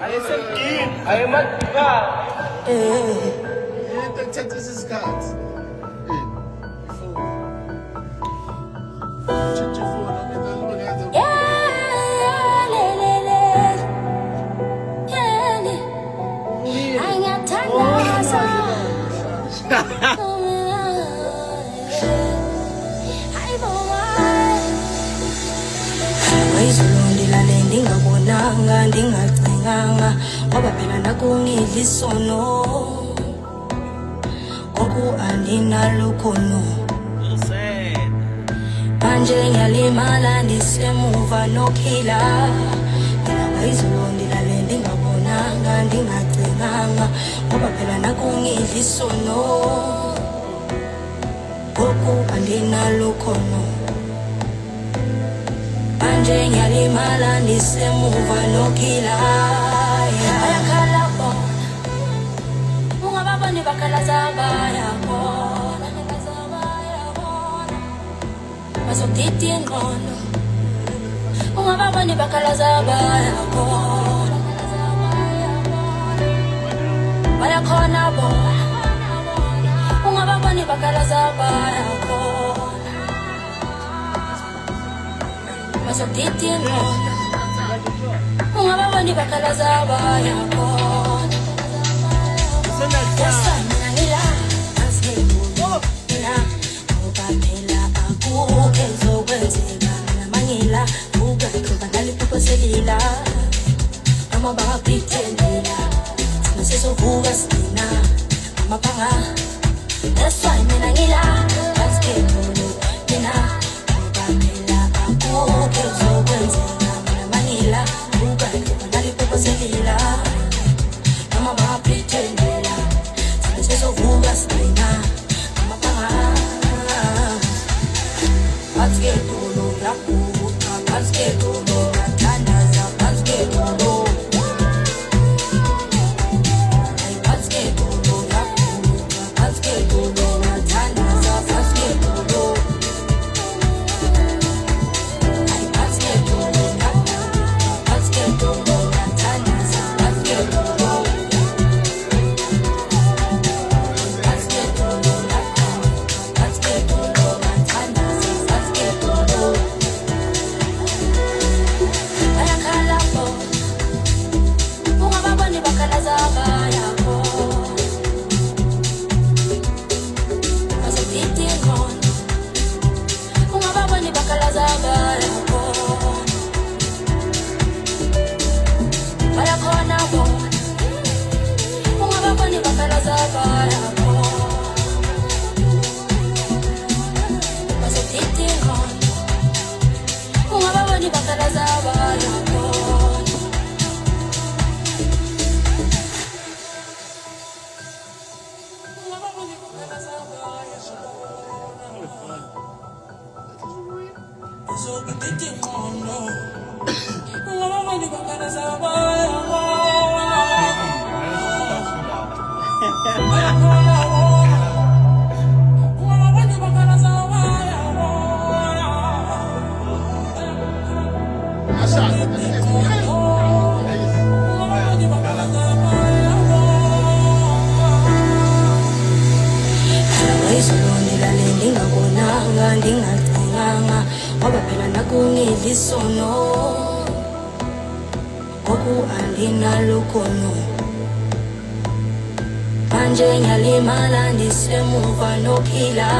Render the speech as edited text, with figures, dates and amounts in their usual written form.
Ayisemgini, ayimadika. Yinto ekuthatha isikhathi. Tshintsha ifoni mina ngiyenza. Izolondilale ndingabonanga ndingacinganga ngoba phela nakungidla isono ngoku andinalukhono manje ngiyalimala ndisemuva nokhila phela izolondilale ndingabonanga ndingacinganga ngoba phela nakungidla isono ngoku andinalukhono manje ngiyalimala ndisemuva nokhila ayakhala bona ungababoni bakhalaza bayabona bazodida ingqondo ungababoni bakhalaza bayabona bayakhona bona ungababoni bakhalaza bayabona bazodida ingqondo ungababoni bakhalaza bayabona mina ngila mina ngoba phela akukho ezokwenzeka mina mangila ukaqhuba naliphupho selila noma bangapretendela thina sizovuka sina amaphanga that's why mina ngila basketball mina ngoba phela akukho ezokwenzeka mina mangila ukaqhuba naliphupho selila noma bangapretendela thina sizovuka sina amaphanga basketball yakuvuka basketball yathandaza basketball basketball yakuvuka basketball yathandaza basketball basketball yakuvuka basketball yathandaza basketball ndingacinganga ngoba phela nakungidla isono ngoku andinalukhono manje ngiyalimala ndisemuva nokhila